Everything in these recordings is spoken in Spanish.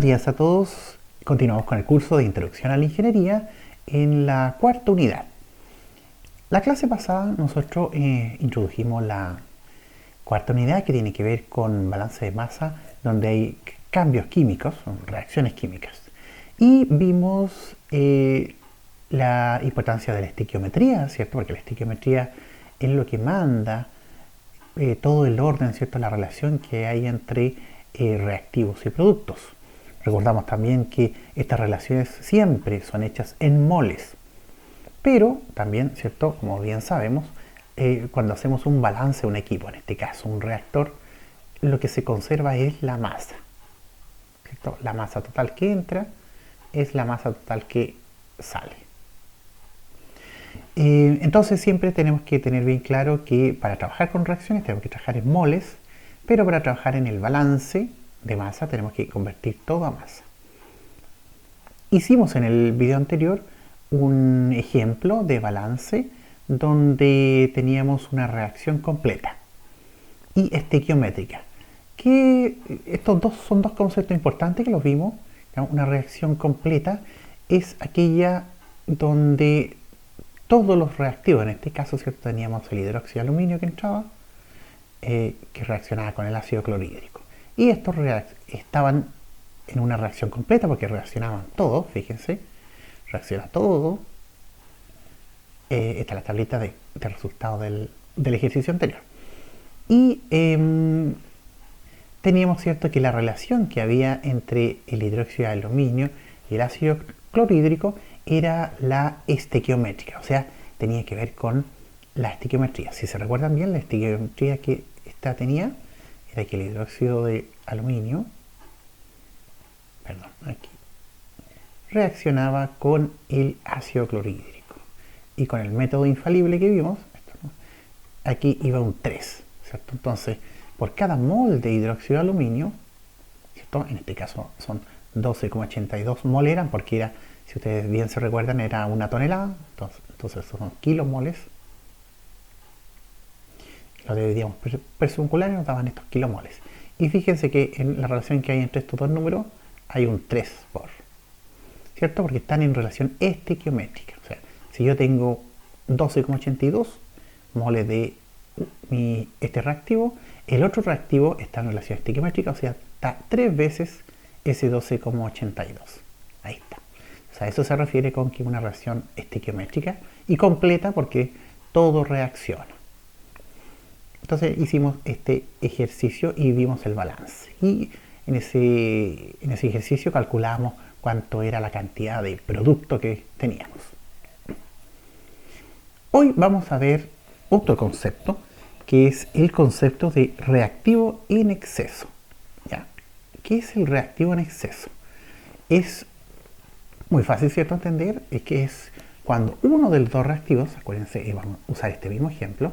Buenos días a todos. Continuamos con el curso de Introducción a la Ingeniería en la cuarta unidad. La clase pasada nosotros introdujimos la cuarta unidad que tiene que ver con balance de masa, donde hay cambios químicos, reacciones químicas. Y vimos la importancia de la estequiometría, ¿cierto? Porque la estequiometría es lo que manda todo el orden, ¿cierto? La relación que hay entre reactivos y productos. Recordamos también que estas relaciones siempre son hechas en moles, pero también, ¿cierto? Como bien sabemos, cuando hacemos un balance de un equipo, en este caso un reactor, lo que se conserva es la masa, ¿cierto? La masa total que entra es la masa total que sale. Entonces siempre tenemos que tener bien claro que para trabajar con reacciones tenemos que trabajar en moles, pero para trabajar en el balance de masa tenemos que convertir todo a masa. Hicimos en el video anterior un ejemplo de balance donde teníamos una reacción completa y estequiométrica, que estos dos son dos conceptos importantes que los vimos. Una reacción completa es aquella donde todos los reactivos, en este caso, ¿cierto? Teníamos el hidróxido de aluminio que entraba, que reaccionaba con el ácido clorhídrico. Y estos estaban en una reacción completa porque reaccionaban todos, fíjense, reacciona todo. Esta es la tablita de resultados del ejercicio anterior. Y teníamos, ¿cierto?, que la relación que había entre el hidróxido de aluminio y el ácido clorhídrico era la estequiométrica, o sea, tenía que ver con la estequiometría. Si se recuerdan bien, la estequiometría que esta tenía era que el hidróxido de aluminio, aquí, reaccionaba con el ácido clorhídrico. Y con el método infalible que vimos, aquí iba un 3, ¿cierto? Entonces, por cada mol de hidróxido de aluminio, ¿cierto? En este caso son 12,82 mol eran, porque era, si ustedes bien se recuerdan, era una tonelada, entonces son kilomoles. Lo dividíamos por circular y nos daban estos kilomoles. Y fíjense que en la relación que hay entre estos dos números hay un 3 por, ¿cierto? Porque están en relación estequiométrica. O sea, si yo tengo 12,82 moles de este reactivo, el otro reactivo está en relación estequiométrica, o sea, está 3 veces ese 12,82. Ahí está. O sea, eso se refiere con que una reacción estequiométrica y completa porque todo reacciona. Entonces hicimos este ejercicio y vimos el balance. Y en ese ejercicio calculamos cuánto era la cantidad de producto que teníamos. Hoy vamos a ver otro concepto, que es el concepto de reactivo en exceso. ¿Ya? ¿Qué es el reactivo en exceso? Es muy fácil, ¿cierto?, entender, es que es cuando uno de los dos reactivos, acuérdense, vamos a usar este mismo ejemplo,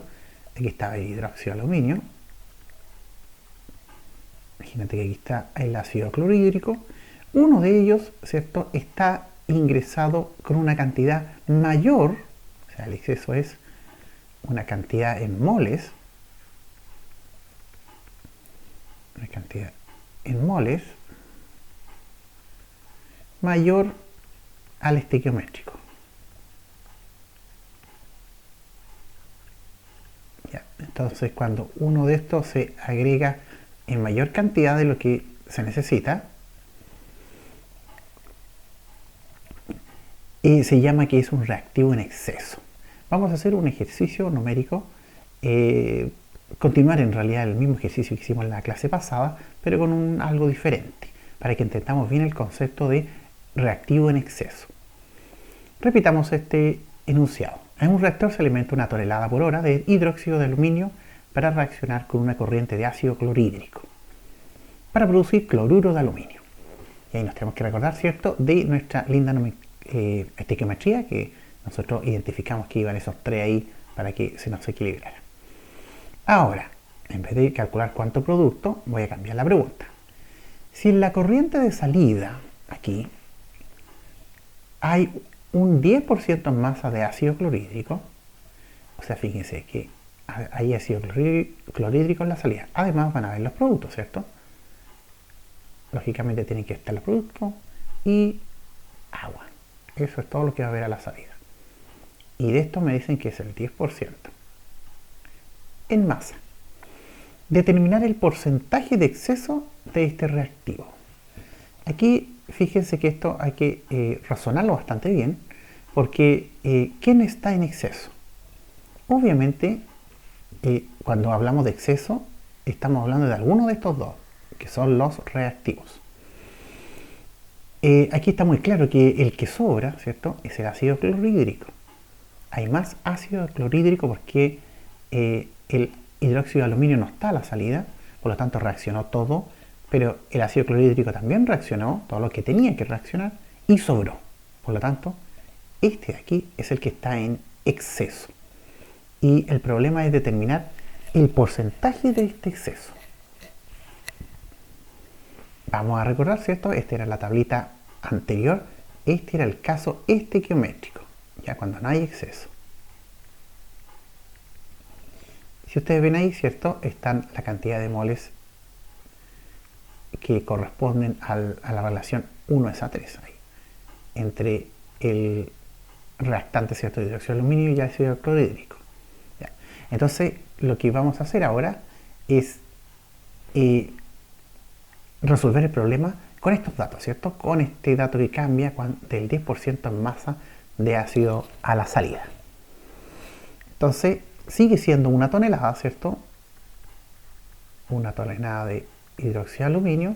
aquí estaba el hidróxido de aluminio, imagínate que aquí está el ácido clorhídrico, uno de ellos, ¿cierto?, está ingresado con una cantidad mayor, o sea, el exceso es una cantidad en moles, mayor al estequiométrico. Ya, entonces cuando uno de estos se agrega en mayor cantidad de lo que se necesita, se llama que es un reactivo en exceso. Vamos a hacer un ejercicio numérico, continuar en realidad el mismo ejercicio que hicimos en la clase pasada, pero con algo diferente, para que entendamos bien el concepto de reactivo en exceso. Repitamos este enunciado. En un reactor se alimenta una tonelada por hora de hidróxido de aluminio para reaccionar con una corriente de ácido clorhídrico para producir cloruro de aluminio. Y ahí nos tenemos que recordar, ¿cierto?, de nuestra linda estequiometría, que nosotros identificamos que iban esos 3 ahí para que se nos equilibrara. Ahora, en vez de calcular cuánto producto, voy a cambiar la pregunta. Si en la corriente de salida, aquí, hay un 10% en masa de ácido clorhídrico, o sea, fíjense que hay ácido clorhídrico en la salida. Además van a ver los productos, ¿cierto? lógicamente tienen que estar los productos y agua. Eso es todo lo que va a haber a la salida. Y de esto me dicen que es el 10%. En masa. Determinar el porcentaje de exceso de este reactivo. Aquí fíjense que esto hay que razonarlo bastante bien, porque ¿quién está en exceso? Obviamente, cuando hablamos de exceso, estamos hablando de alguno de estos dos, que son los reactivos. Aquí está muy claro que el que sobra, ¿cierto?, es el ácido clorhídrico. Hay más ácido clorhídrico porque el hidróxido de aluminio no está a la salida, por lo tanto reaccionó todo, pero el ácido clorhídrico también reaccionó, todo lo que tenía que reaccionar, y sobró. Por lo tanto, este de aquí es el que está en exceso. Y el problema es determinar el porcentaje de este exceso. Vamos a recordar, ¿cierto? Esta era la tablita anterior, este era el caso estequiométrico, ya cuando no hay exceso. Si ustedes ven ahí, ¿cierto? Están la cantidad de moles que corresponden a la relación 1:3 ahí, entre el reactante, ¿cierto?, de hidróxido de aluminio y ácido clorhídrico. ¿Ya? Entonces, lo que vamos a hacer ahora es resolver el problema con estos datos, ¿cierto? Con este dato que cambia del 10% en masa de ácido a la salida. Entonces, sigue siendo una tonelada, ¿cierto? Una tonelada de hidróxido de aluminio.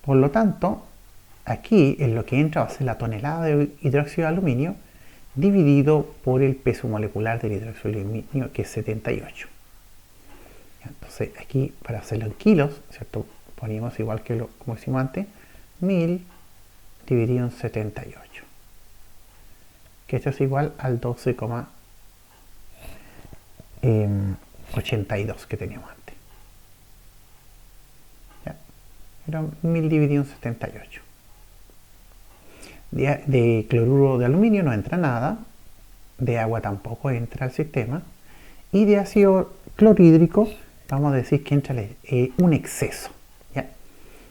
Por lo tanto, aquí en lo que entra va a ser la tonelada de hidróxido de aluminio dividido por el peso molecular del hidróxido de aluminio, que es 78. Entonces, aquí para hacerlo en kilos, ¿cierto?, ponemos igual que como hicimos antes, 1000 dividido en 78, que esto es igual al 12,82 que teníamos antes. ¿Ya? Era 1000 dividido en 78. De cloruro de aluminio no entra nada, de agua tampoco entra al sistema, y de ácido clorhídrico vamos a decir que entra un exceso. ¿Ya?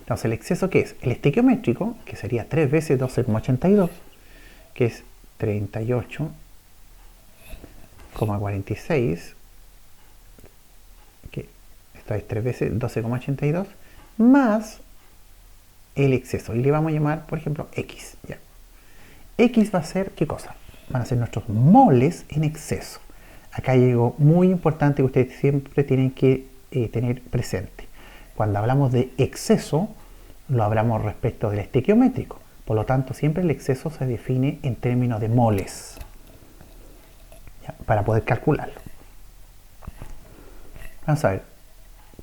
Entonces, ¿el exceso qué es? El estequiométrico, que sería 3 veces 12,82, que es 38,46, que esto es 3 veces 12,82, más el exceso, y le vamos a llamar, por ejemplo, X. ¿Ya? X va a ser, ¿qué cosa? Van a ser nuestros moles en exceso. Acá hay algo muy importante que ustedes siempre tienen que tener presente. Cuando hablamos de exceso, lo hablamos respecto del estequiométrico. Por lo tanto, siempre el exceso se define en términos de moles, ¿ya?, para poder calcularlo. Vamos a ver,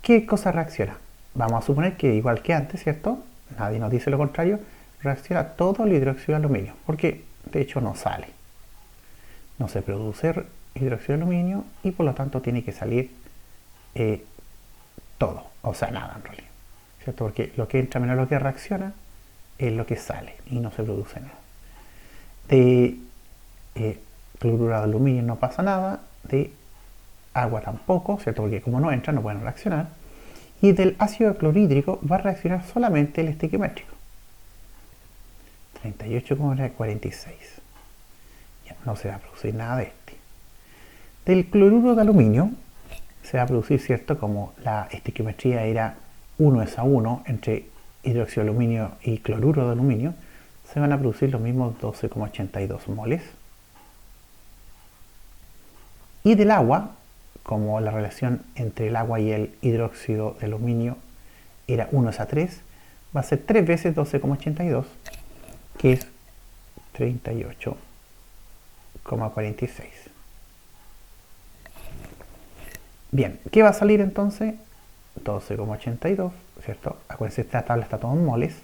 ¿qué cosa reacciona? Vamos a suponer que igual que antes, ¿cierto? Nadie nos dice lo contrario, reacciona todo el hidróxido de aluminio, porque de hecho no sale. No se produce hidróxido de aluminio y por lo tanto tiene que salir todo, o sea, nada en realidad, ¿cierto? Porque lo que entra menos lo que reacciona es lo que sale y no se produce nada. De cloruro de aluminio no pasa nada, de agua tampoco, ¿cierto? Porque como no entra no pueden reaccionar. Y del ácido clorhídrico va a reaccionar solamente el estequiométrico, 38,46. Ya no se va a producir nada de este. Del cloruro de aluminio se va a producir, ¿cierto? Como la estequiometría era 1:1 entre hidróxido de aluminio y cloruro de aluminio, se van a producir los mismos 12,82 moles. Y del agua, como la relación entre el agua y el hidróxido de aluminio era 1:3, va a ser 3 veces 12,82, que es 38,46. Bien, ¿qué va a salir entonces? 12,82, ¿cierto? Acuérdense, esta tabla está todo en moles,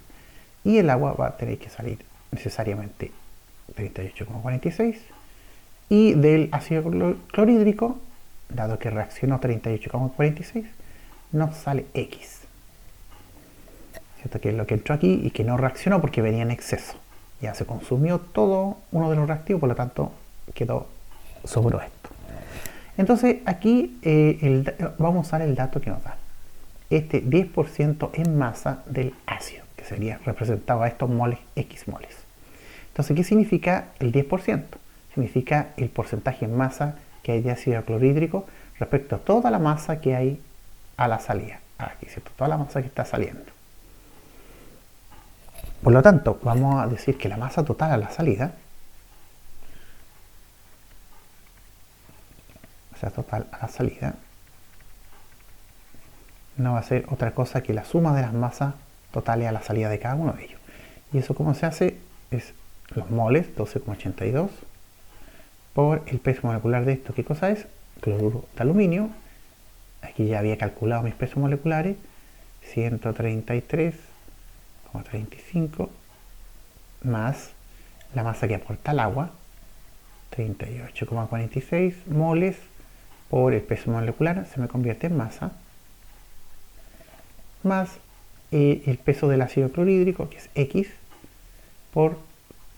y el agua va a tener que salir necesariamente 38,46, y del ácido clorhídrico, dado que reaccionó 38,46, nos sale X, ¿cierto? Que es lo que entró aquí y que no reaccionó porque venía en exceso. Ya se consumió todo uno de los reactivos, por lo tanto quedó sobró esto. Entonces aquí vamos a usar el dato que nos dan. este 10% en masa del ácido, que sería representado a estos moles, X moles. Entonces, ¿qué significa el 10%? Significa el porcentaje en masa que hay de ácido clorhídrico respecto a toda la masa que hay a la salida. Aquí, ¿cierto? Toda la masa que está saliendo. Por lo tanto, vamos a decir que la masa total a la salida, o sea, total a la salida, no va a ser otra cosa que la suma de las masas totales a la salida de cada uno de ellos. Y eso, ¿cómo se hace? Es los moles, 12,82, por el peso molecular de esto. ¿Qué cosa es? Cloruro de aluminio. Aquí ya había calculado mis pesos moleculares. 133,35 más la masa que aporta el agua, 38,46 moles por el peso molecular, se me convierte en masa, más el peso del ácido clorhídrico, que es X, por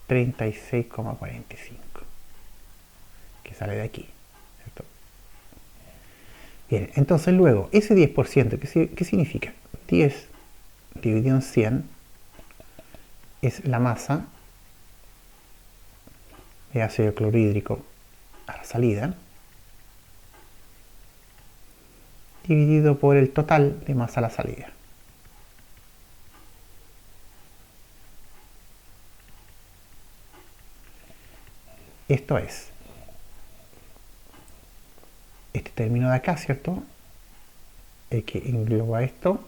36,45, que sale de aquí, ¿cierto? Bien, entonces luego, ese 10%, ¿qué significa? 10 dividido en 100 es la masa de ácido clorhídrico a la salida, dividido por el total de masa a la salida. Esto es, este término de acá, ¿cierto? El que engloba esto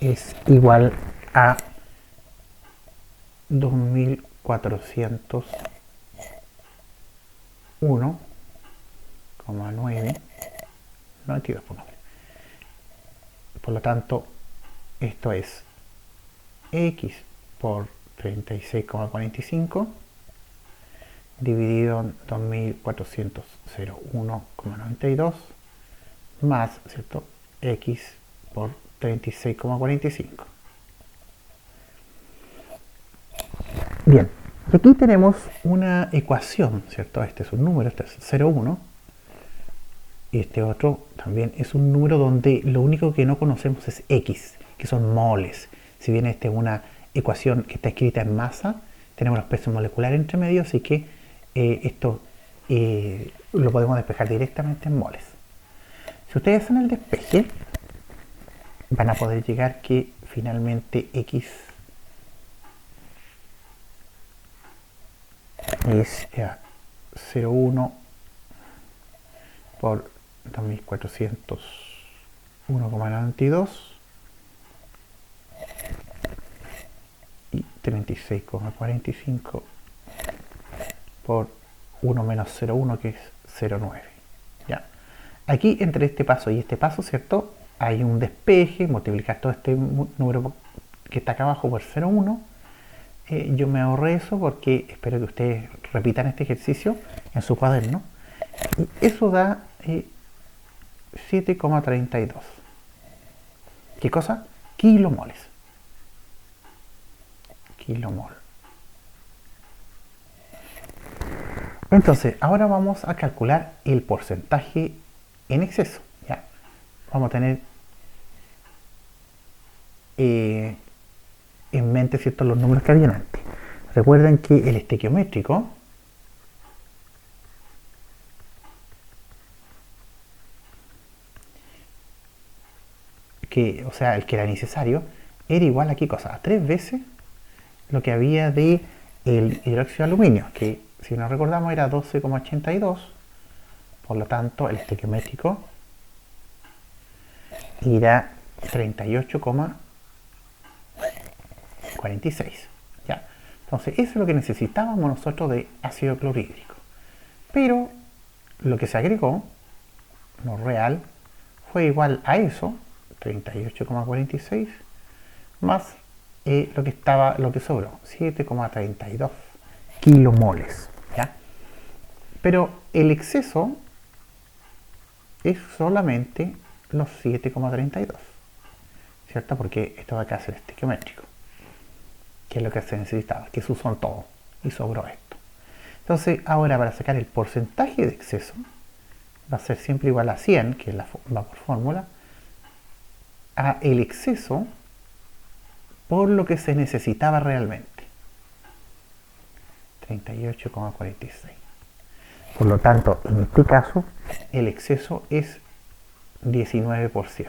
es igual a 2401,992 por nombre. Por lo tanto, esto es X por 36,45 dividido en 2401,92 más, ¿cierto? X por 36,45. Bien, aquí tenemos una ecuación, ¿cierto? Este es un número, este es 0,1. Y este otro también es un número donde lo único que no conocemos es X, que son moles. Si bien esta es una ecuación que está escrita en masa, tenemos los pesos moleculares entre medio, así que esto lo podemos despejar directamente en moles. Si ustedes hacen el despeje, van a poder llegar que finalmente X es 0,1 por 2401,92 y 36,45 por 1 menos 0,1, que es 0,9. ¿Ya? Aquí, entre este paso y este paso, ¿cierto? Hay un despeje, multiplicar todo este número que está acá abajo por 0,1. Yo me ahorré eso porque espero que ustedes repitan este ejercicio en su cuaderno. Y eso da 7,32. ¿Qué cosa? Kilomoles. Kilomol. Entonces, ahora vamos a calcular el porcentaje en exceso. ¿Ya? Vamos a tener en mente, ¿cierto?, los números que habían antes. Recuerden que el estequiométrico o sea, el que era necesario, era igual a qué cosa, a 3 veces lo que había de el hidróxido de aluminio, que si nos recordamos era 12,82. Por lo tanto, el estequiométrico irá 38,46. ¿Ya? Entonces, eso es lo que necesitábamos nosotros de ácido clorhídrico. Pero lo que se agregó, lo real, fue igual a eso, 38,46, más lo que sobró, 7,32 kilomoles. ¿Ya? Pero el exceso es solamente los 7,32, ¿cierto? Porque esto de acá es el estequiométrico, que es lo que se necesitaba, que se usó en todo y sobró esto. Entonces, ahora para sacar el porcentaje de exceso, va a ser siempre igual a 100, que va por fórmula, a el exceso por lo que se necesitaba realmente. 38,46. Por lo tanto, en este caso, el exceso es 19%.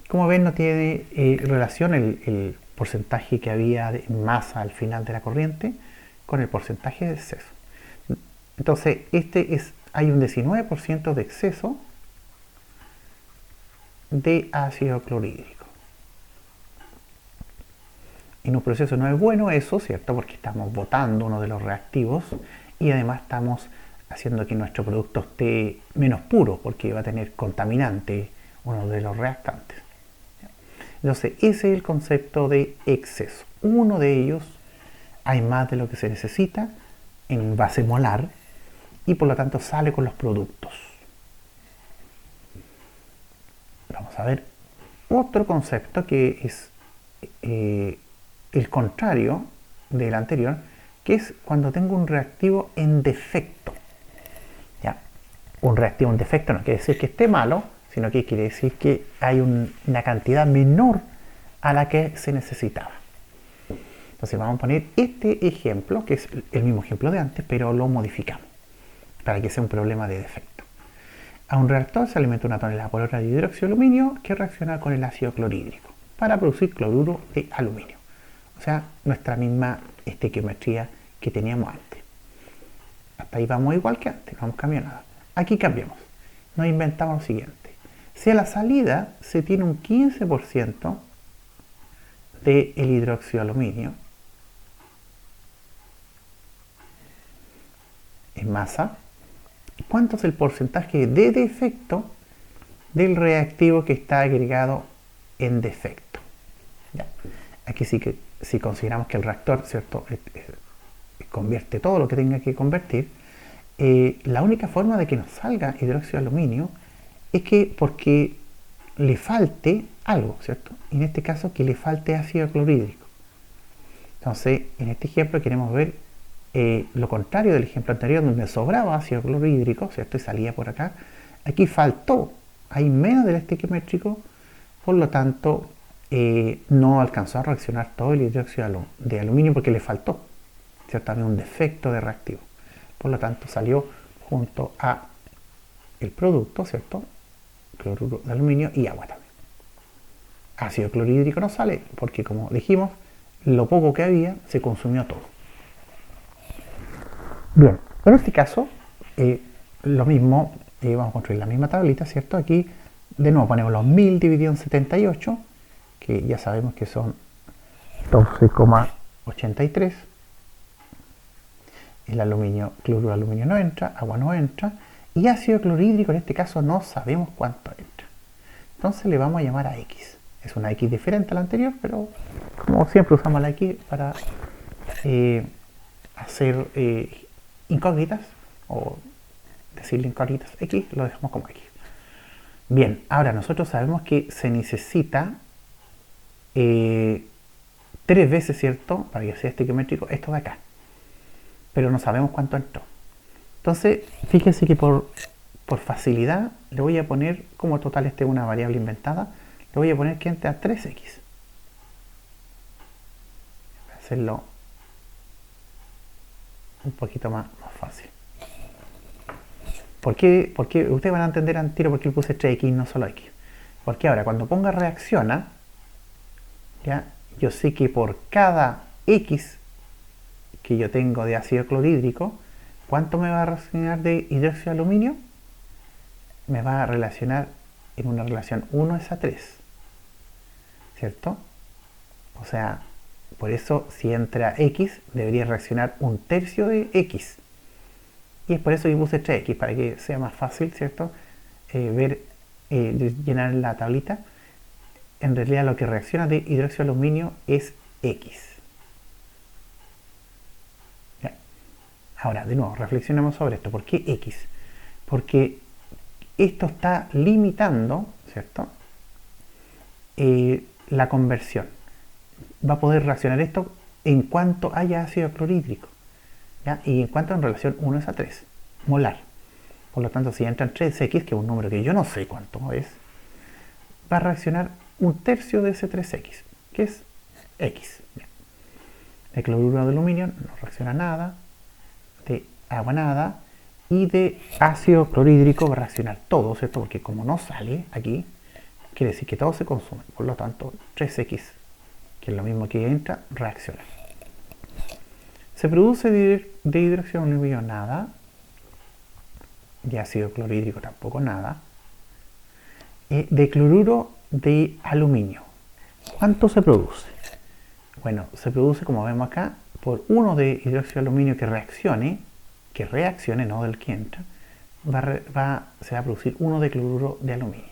Como ven, no tiene relación el porcentaje que había de masa al final de la corriente con el porcentaje de exceso. Entonces, hay un 19% de exceso de ácido clorhídrico. En un proceso no es bueno eso, ¿cierto? Porque estamos botando uno de los reactivos y además estamos haciendo que nuestro producto esté menos puro porque va a tener contaminante uno de los reactantes. Entonces, ese es el concepto de exceso. Uno de ellos, hay más de lo que se necesita en base molar y por lo tanto sale con los productos. Vamos a ver otro concepto que es el contrario del anterior, que es cuando tengo un reactivo en defecto. ¿Ya? Un reactivo en defecto no quiere decir que esté malo, sino que quiere decir que hay una cantidad menor a la que se necesitaba. Entonces vamos a poner este ejemplo, que es el mismo ejemplo de antes, pero lo modificamos para que sea un problema de defecto. A un reactor se alimenta una tonelada por hora de hidróxido de aluminio que reacciona con el ácido clorhídrico para producir cloruro de aluminio. O sea, nuestra misma estequiometría que teníamos antes. Hasta ahí vamos igual que antes, no hemos cambiado nada. Aquí cambiamos. Nos inventamos lo siguiente. Si a la salida se tiene un 15% del hidróxido de aluminio en masa, ¿cuánto es el porcentaje de defecto del reactivo que está agregado en defecto? ¿Ya? Aquí sí que si consideramos que el reactor, ¿cierto?, convierte todo lo que tenga que convertir, la única forma de que nos salga hidróxido de aluminio es que porque le falte algo, ¿cierto? Y en este caso que le falte ácido clorhídrico. Entonces, en este ejemplo queremos ver lo contrario del ejemplo anterior, donde sobraba ácido clorhídrico, ¿cierto? Y salía por acá. Aquí faltó, hay menos del estequiométrico, por lo tanto, no alcanzó a reaccionar todo el hidróxido de aluminio porque le faltó, ¿cierto? Había un defecto de reactivo. Por lo tanto, salió junto a el producto, ¿cierto? Cloruro de aluminio y agua también. Ácido clorhídrico no sale porque, como dijimos, lo poco que había se consumió todo. Bien, en este caso, lo mismo, vamos a construir la misma tablita, ¿cierto? Aquí, de nuevo, ponemos los 1000 dividido en 78, que ya sabemos que son 12,83. El aluminio, cloruro de aluminio no entra, agua no entra, y ácido clorhídrico en este caso no sabemos cuánto entra. Entonces le vamos a llamar a X. Es una X diferente a la anterior, pero como siempre usamos la X para hacer incógnitas, o decirle incógnitas X, lo dejamos como X. Bien, ahora nosotros sabemos que se necesita 3 veces, ¿cierto?, para que sea estequiométrico esto de acá, pero no sabemos cuánto entró. Entonces, fíjense que por facilidad le voy a poner, como total este es una variable inventada, le voy a poner que entre a 3x. Voy a hacerlo un poquito más fácil. ¿Por qué? Porque ustedes van a entender al tiro por qué le puse 3x, no solo x. Porque ahora, cuando ponga reacciona, ¿ya?, yo sé que por cada x que yo tengo de ácido clorhídrico, ¿cuánto me va a relacionar de hidróxido de aluminio? Me va a relacionar en una relación 1:3, ¿cierto? O sea, por eso si entra x, debería reaccionar 1/3 de x. Y es por eso que puse 3x, para que sea más fácil, ¿cierto?, llenar la tablita. En realidad lo que reacciona de hidróxido de aluminio es x. ¿Ya? Ahora, de nuevo, reflexionemos sobre esto. ¿Por qué x? Porque esto está limitando, ¿cierto?, la conversión. Va a poder reaccionar esto en cuanto haya ácido clorhídrico, ¿ya?, y en cuanto en relación 1:3 molar. Por lo tanto, si entran 3x, que es un número que yo no sé cuánto es, va a reaccionar un tercio de ese 3X, que es X. Bien. De cloruro de aluminio no reacciona nada, de agua nada, y de ácido clorhídrico va a reaccionar todo, ¿cierto? Porque como no sale aquí, quiere decir que todo se consume. Por lo tanto, 3X, que es lo mismo que entra, reacciona. Se produce de hidróxido de aluminio nada, de ácido clorhídrico tampoco nada, de cloruro de aluminio. ¿Cuánto se produce? Bueno, se produce, como vemos acá, por uno de hidróxido de aluminio que reaccione, no del que entra, se va a producir uno de cloruro de aluminio.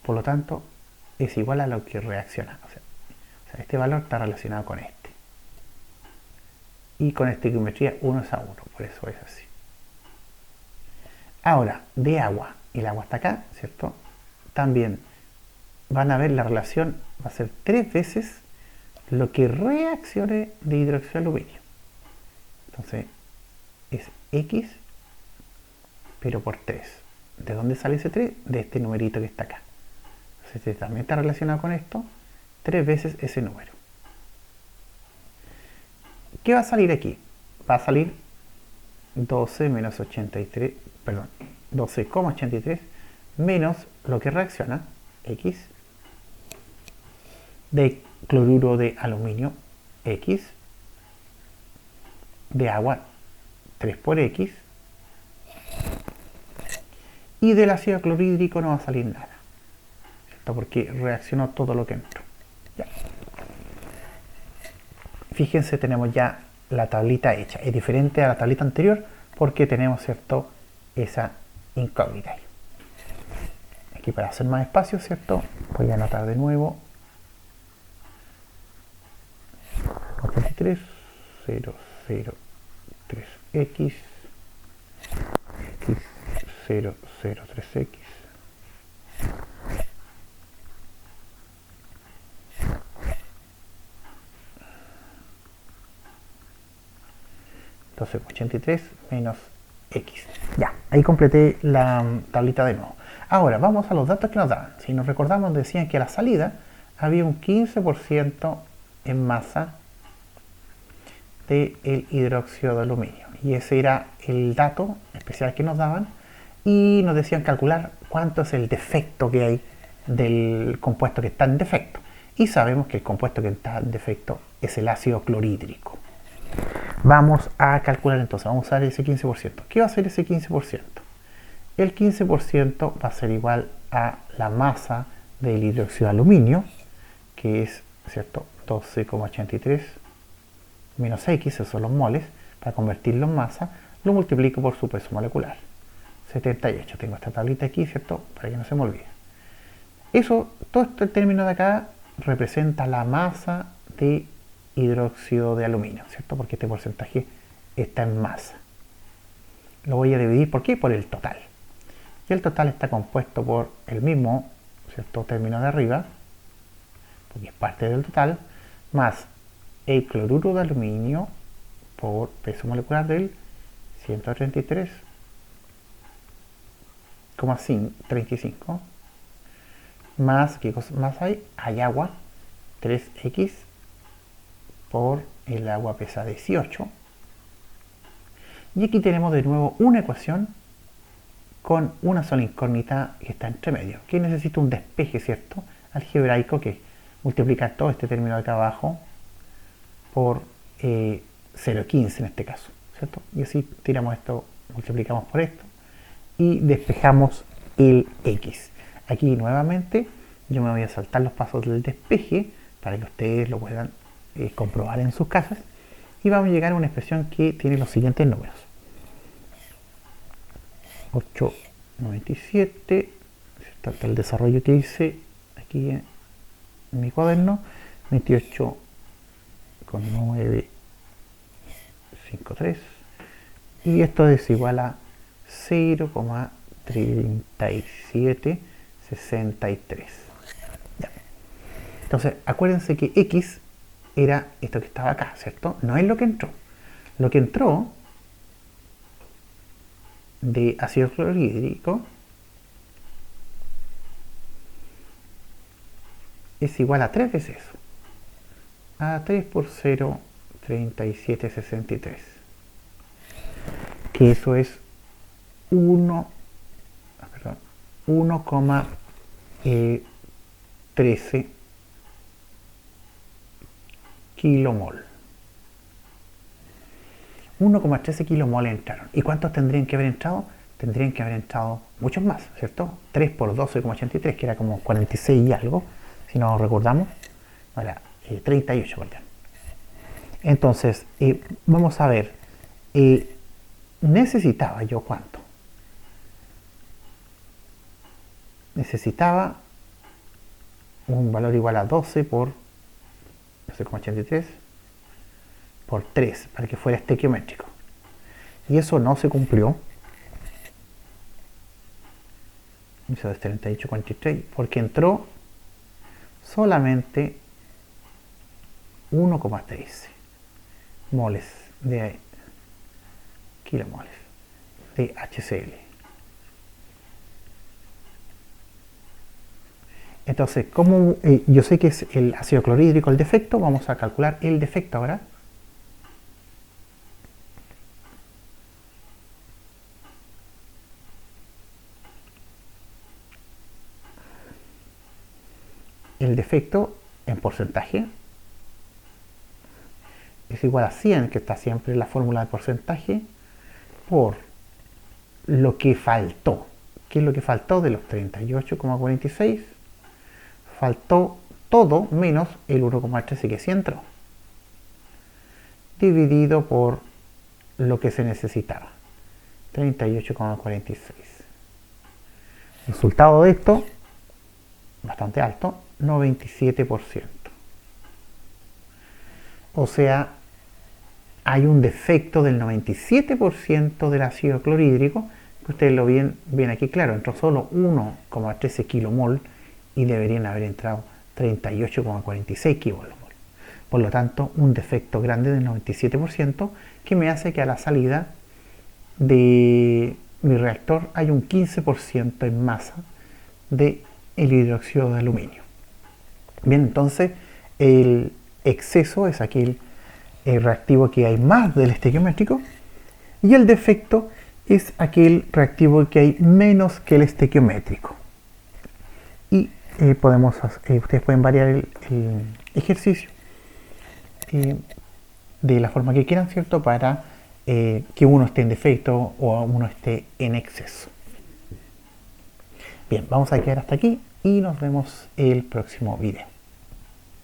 Por lo tanto, es igual a lo que reacciona. O sea, este valor está relacionado con este. Y con esta estequiometría 1 es a 1, por eso es así. Ahora, de agua, y el agua está acá, ¿cierto? También van a ver la relación, va a ser 3 veces lo que reaccione de hidróxido de aluminio. Entonces, es X, pero por 3. ¿De dónde sale ese 3? De este numerito que está acá. Entonces, este también está relacionado con esto, 3 veces ese número. ¿Qué va a salir aquí? Va a salir 12 menos 83, perdón, 12,83 menos lo que reacciona, X, de cloruro de aluminio, X, de agua, 3 por X, y del ácido clorhídrico no va a salir nada, ¿cierto? Porque reaccionó todo lo que entró. Ya. Fíjense, tenemos ya la tablita hecha. Es diferente a la tablita anterior porque tenemos, ¿cierto?, esa incógnita ahí. Aquí para hacer más espacio, ¿cierto?, voy a anotar de nuevo 83 003X X 003X. Entonces 83 menos X. Ya, ahí completé la tablita de nuevo. Ahora vamos a los datos que nos daban. Si nos recordamos, decían que a la salida había un 15% en masa del hidróxido de aluminio. Y ese era el dato especial que nos daban. Y nos decían calcular cuánto es el defecto que hay del compuesto que está en defecto. Y sabemos que el compuesto que está en defecto es el ácido clorhídrico. Vamos a calcular entonces, vamos a usar ese 15%. ¿Qué va a ser ese 15%? El 15% va a ser igual a la masa del hidróxido de aluminio, que es, ¿cierto?, 12,83 menos X, esos son los moles. Para convertirlo en masa, lo multiplico por su peso molecular. 78. Tengo esta tablita aquí, ¿cierto?, para que no se me olvide. Eso, todo este término de acá representa la masa de hidróxido de aluminio, ¿cierto? Porque este porcentaje está en masa. Lo voy a dividir, ¿por qué? Por el total. Y el total está compuesto por el mismo, ¿cierto?, término de arriba, porque es parte del total, más el cloruro de aluminio por peso molecular del 133,35 más, ¿qué cosa más hay? Hay agua, 3X por el agua pesa 18. Y aquí tenemos de nuevo una ecuación con una sola incógnita que está entre medio, que necesita un despeje, ¿cierto?, algebraico, que multiplica todo este término de acá abajo por 0,15 en este caso, ¿cierto? Y así tiramos esto, multiplicamos por esto y despejamos el X. Aquí nuevamente yo me voy a saltar los pasos del despeje para que ustedes lo puedan comprobar en sus casas, y vamos a llegar a una expresión que tiene los siguientes números: 8,97, el desarrollo que hice aquí en mi cuaderno, 28,953, y esto es igual a 0,3763. Entonces acuérdense que X era esto que estaba acá, ¿cierto? No es lo que entró. Lo que entró de ácido clorhídrico es igual a 3 veces eso. A 3 por 0, 37,63. Que eso es 1,13 kilomol. 1,13 kilomol entraron. ¿Y cuántos tendrían que haber entrado? Tendrían que haber entrado muchos más, ¿cierto? 3 por 12,83, que era como 46 y algo, si no recordamos. No, era 38, perdón. Entonces, vamos a ver. ¿Necesitaba yo cuánto? Necesitaba un valor igual a 12 por 12,83 por 3 para que fuera estequiométrico. Y eso no se cumplió. Eso es 38,43 porque entró solamente 1,13 moles de kilomoles de HCl. Entonces, como yo sé que es el ácido clorhídrico el defecto, vamos a calcular el defecto ahora. El defecto en porcentaje es igual a 100, que está siempre en la fórmula de porcentaje, por lo que faltó. ¿Qué es lo que faltó de los 38,46? Faltó todo menos el 1,13 que sí entró, dividido por lo que se necesitaba, 38,46. Resultado de esto, bastante alto, 97%. O sea, hay un defecto del 97% del ácido clorhídrico, que ustedes lo ven aquí claro, entró solo 1,13 kilomol y deberían haber entrado 38,46 kilomol. Por lo tanto, un defecto grande del 97% que me hace que a la salida de mi reactor hay un 15% en masa de el hidróxido de aluminio. Bien, entonces el exceso es aquel reactivo que hay más del estequiométrico y el defecto es aquel reactivo que hay menos que el estequiométrico. Y ustedes pueden variar el ejercicio de la forma que quieran, ¿cierto? Para que uno esté en defecto o uno esté en exceso. Bien, vamos a quedar hasta aquí y nos vemos el próximo video.